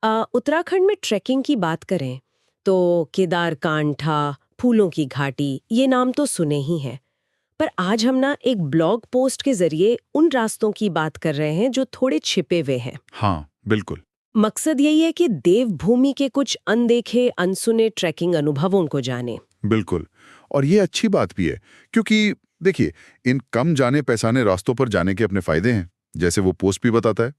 उत्तराखंड में ट्रैकिंग की बात करें तो केदारकांठा, फूलों की घाटी ये नाम तो सुने ही हैं। पर आज हम ना एक ब्लॉग पोस्ट के जरिए उन रास्तों की बात कर रहे हैं जो थोड़े छिपे हुए हैं। हाँ, बिल्कुल। मकसद यही है कि देवभूमि के कुछ अनदेखे अनसुने ट्रैकिंग अनुभवों को जाने। बिल्कुल। और ये अच्छी बात भी है, क्योंकि देखिए, इन कम जाने पहचाने रास्तों पर जाने के अपने फायदे हैं, जैसे वो पोस्ट भी बताता है।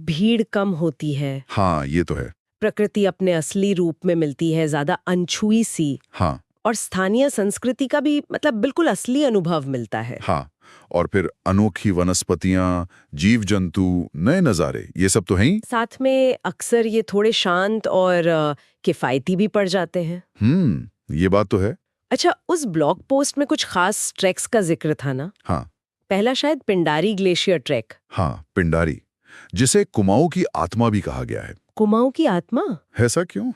भीड़ कम होती है, हाँ, ये तो है। प्रकृति अपने असली रूप में मिलती है, ज्यादा अनछुई सी, हाँ, और स्थानीय संस्कृति का भी मतलब बिल्कुल असली अनुभव मिलता है। हाँ। और फिर अनोखी वनस्पतियां, जीव जंतु, नए नज़ारे, ये सब तो हैं ही। साथ में अक्सर ये थोड़े शांत और किफ़ायती भी पड़ जाते हैं। ये बात तो है। अच्छा, उस ब्लॉग पोस्ट में कुछ खास ट्रैक्स का जिक्र था ना? हाँ, पहला शायद पिंडारी ग्लेशियर ट्रैक। हाँ, पिंडारी, जिसे कुमाऊं की आत्मा भी कहा गया है। कुमाऊं की आत्मा? ऐसा क्यों?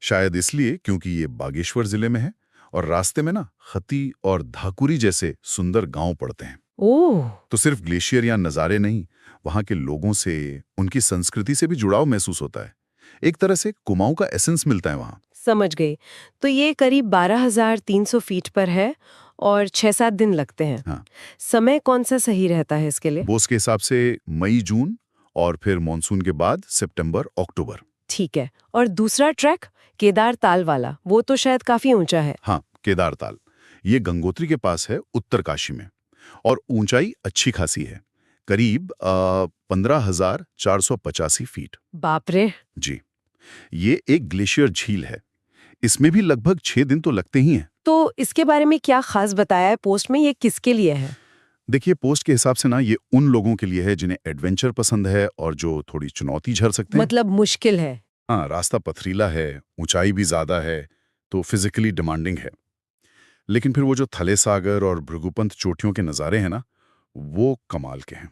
शायद इसलिए क्योंकि ये बागेश्वर जिले में है और रास्ते में ना खती और धाकुरी जैसे सुंदर गांव पड़ते हैं। ओह, तो सिर्फ ग्लेशियर या नज़ारे नहीं, वहाँ के लोगों से, उनकी संस्कृति से भी जुड़ाव महसूस होता है। एक तरह से कुमाऊं का एसेंस मिलता है वहाँ। समझ गई। तो ये करीब 12,300 फीट पर है और 6-7 दिन लगते हैं। हाँ, समय कौन सा सही रहता है इसके लिए? बोस के हिसाब से मई जून, और फिर मानसून के बाद सितंबर अक्टूबर। ठीक है। और दूसरा ट्रैक केदार ताल वाला, वो तो शायद काफी ऊंचा है। हाँ, केदारताल, ये गंगोत्री के पास है, उत्तरकाशी में, और ऊंचाई अच्छी खासी है, करीब 15,485 फीट। बाप रे। जी, ये एक ग्लेशियर झील है। इसमें भी लगभग 6 दिन तो लगते ही हैं। तो इसके बारे में क्या खास बताया है पोस्ट में? ये किसके लिए है? देखिए, पोस्ट के हिसाब से ना ये उन लोगों के लिए है जिन्हें एडवेंचर पसंद है और जो थोड़ी चुनौती झेल सकते हैं। मतलब मुश्किल है। हाँ, रास्ता पथरीला है, ऊंचाई भी ज्यादा है, तो फिजिकली डिमांडिंग है। लेकिन फिर वो जो थले सागर और भृगुपंत चोटियों के नज़ारे हैं ना, वो कमाल के हैं।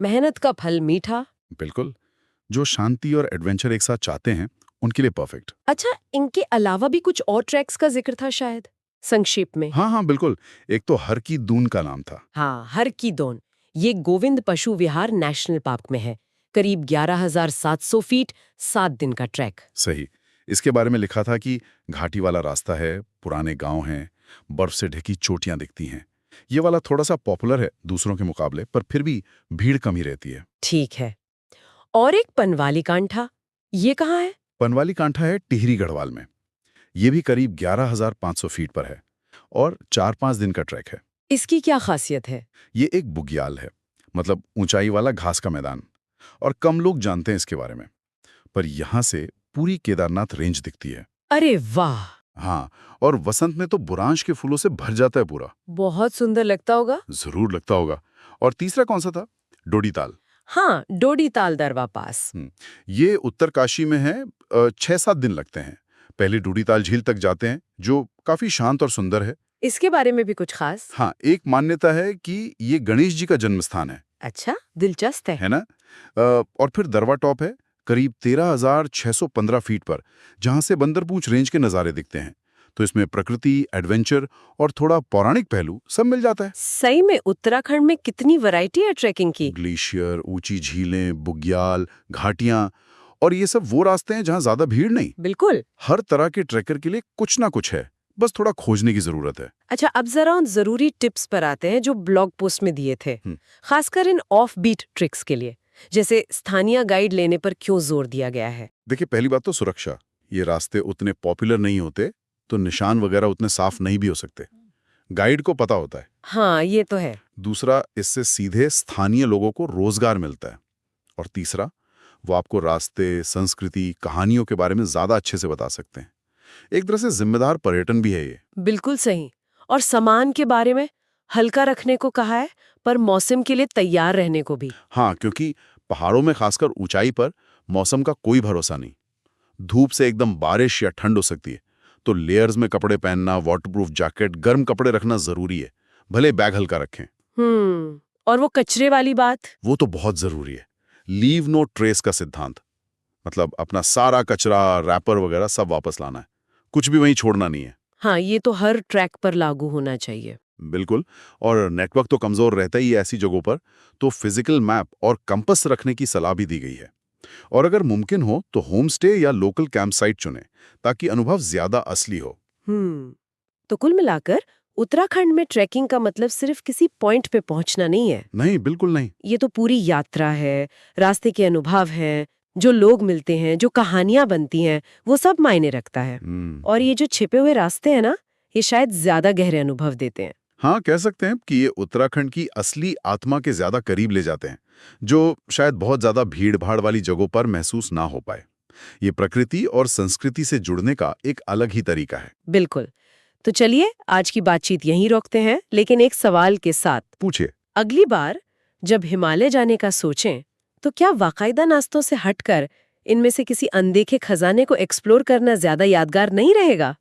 मेहनत का फल मीठा। बिल्कुल, जो शांति और एडवेंचर एक साथ चाहते हैं, उनके लिए परफेक्ट। अच्छा, इनके अलावा भी कुछ और ट्रैक्स का जिक्र था शायद, संक्षेप में? हाँ, हाँ, बिल्कुल। एक तो हर की दून का नाम था। हाँ, हर की दोन। ये गोविंद पशु विहार नेशनल पार्क में है। करीब 11,700 फीट, 7 दिन का ट्रैक। सही। इसके बारे में लिखा था कि घाटी वाला रास्ता है, पुराने गांव हैं, बर्फ से ढकी चोटियां दिखती हैं। ये वाला थोड़ा सा पॉपुलर है दूसरों के मुकाबले, पर फिर भी भीड़ कम ही रहती है। ठीक है। और एक पनवाली कांठा, ये कहाँ है? पनवाली कांठा है टिहरी गढ़वाल में। ये भी करीब 11,500 फीट पर है और 4-5 दिन का ट्रैक है। इसकी क्या खासियत है? ये एक बुग्याल है, मतलब ऊंचाई वाला घास का मैदान, और कम लोग जानते हैं इसके बारे में। पर यहाँ से पूरी केदारनाथ रेंज दिखती है। अरे वाह, हाँ, और वसंत में तो बुरांश के फूलों से भर जाता है पूरा। बहुत सुंदर लगता होगा। जरूर लगता होगा। और तीसरा कौन सा था? डोडीताल। हाँ, डोडी ताल दरवा पास। ये उत्तरकाशी में है। 6-7 दिन लगते हैं। पहले डोडीताल झील तक जाते हैं, जो काफी शांत और सुंदर है। इसके बारे में भी कुछ खास? हाँ, एक मान्यता है कि ये गणेश जी का जन्म स्थान अच्छा, दिलचस्प है। है ना? और फिर दरवा टॉप है, करीब 13,615 फीट पर, जहां से बंदरपूंछ रेंज के नज़ारे दिखते हैं। तो इसमें प्रकृति, एडवेंचर और थोड़ा पौराणिक पहलू सब मिल जाता है। सही में उत्तराखंड में कितनी वैरायटी है ट्रैकिंग की। ग्लेशियर, ऊंची झीलें, बुग्याल, घाटियां, और ये सब वो रास्ते हैं जहां ज्यादा भीड़ नहीं। बिल्कुल। हर तरह के ट्रैकर के लिए कुछ ना कुछ है, बस थोड़ा खोजने की जरूरत है। अच्छा, अब जरा उन जरूरी टिप्स पर आते हैं जो ब्लॉग पोस्ट में दिए थे, खासकर इन ऑफ बीट ट्रिक्स के लिए। जैसे स्थानीय गाइड लेने पर क्यों जोर दिया गया है? देखिए, पहली बात तो सुरक्षा। ये रास्ते उतने पॉपुलर नहीं होते, तो निशान वगैरह उतने साफ नहीं भी हो सकते। गाइड को पता होता है। हाँ, ये तो है। दूसरा, इससे सीधे स्थानीय लोगों को रोजगार मिलता है। और तीसरा, वो आपको रास्ते, संस्कृति, कहानियों के बारे में ज्यादा अच्छे से बता सकते हैं। एक तरह से जिम्मेदार पर्यटन भी है ये। बिल्कुल सही। और सामान के बारे में हल्का रखने को कहा है, पर मौसम के लिए तैयार रहने को भी। हाँ, क्योंकि पहाड़ों में खासकर ऊंचाई पर मौसम का कोई भरोसा नहीं। धूप से एकदम बारिश या ठंड हो सकती है, तो लेयर्स में कपड़े पहनना, वाटरप्रूफ जैकेट, गर्म कपड़े रखना जरूरी है। भले बैग हल्का रखें। और वो कचरे वाली बात? वो तो बहुत जरूरी है। लीव नो ट्रेस का सिद्धांत, मतलब अपना सारा कचरा, रैपर वगैरह सब वापस लाना है, कुछ भी वहीं छोड़ना नहीं है। हाँ, ये तो हर ट्रैक पर लागू होना चाहिए। बिल्कुल। और नेटवर्क तो कमज़ोर रहता ही है ऐसी जगहों पर, तो फिजिकल मैप और कंपास रखने की सलाह भी दी गई है। और अगर मुमकिन हो तो होम स्टे या लोकल कैंप साइट चुनें, ताकि अनुभव ज़्यादा असली हो। तो कुल मिलाकर उत्तराखंड में ट्रैकिंग का मतलब सिर्फ किसी पॉइंट पे पहुंचना नहीं है। नहीं, बिल्कुल नहीं। ये तो पूरी यात्रा है, रास्ते के अनुभव हैं, जो लोग मिलते हैं, जो कहानियां बनती हैं, वो सब मायने रखता है। और ये जो छिपे हुए रास्ते हैं ना, ये शायद ज्यादा गहरे अनुभव देते हैं। हाँ, कह सकते हैं कि ये उत्तराखंड की असली आत्मा के ज़्यादा करीब ले जाते हैं, जो शायद बहुत ज़्यादा भीड़-भाड़ वाली जगहों पर महसूस ना हो पाए। ये प्रकृति और संस्कृति से जुड़ने का एक अलग ही तरीका है। बिल्कुल। तो चलिए आज की बातचीत यहीं रोकते हैं, लेकिन एक सवाल के साथ। पूछिए। अगली बार जब हिमालय जाने का सोचें, तो क्या बाकायदा नाश्तों से हटकर इनमें से किसी अनदेखे खजाने को एक्सप्लोर करना ज्यादा यादगार नहीं रहेगा?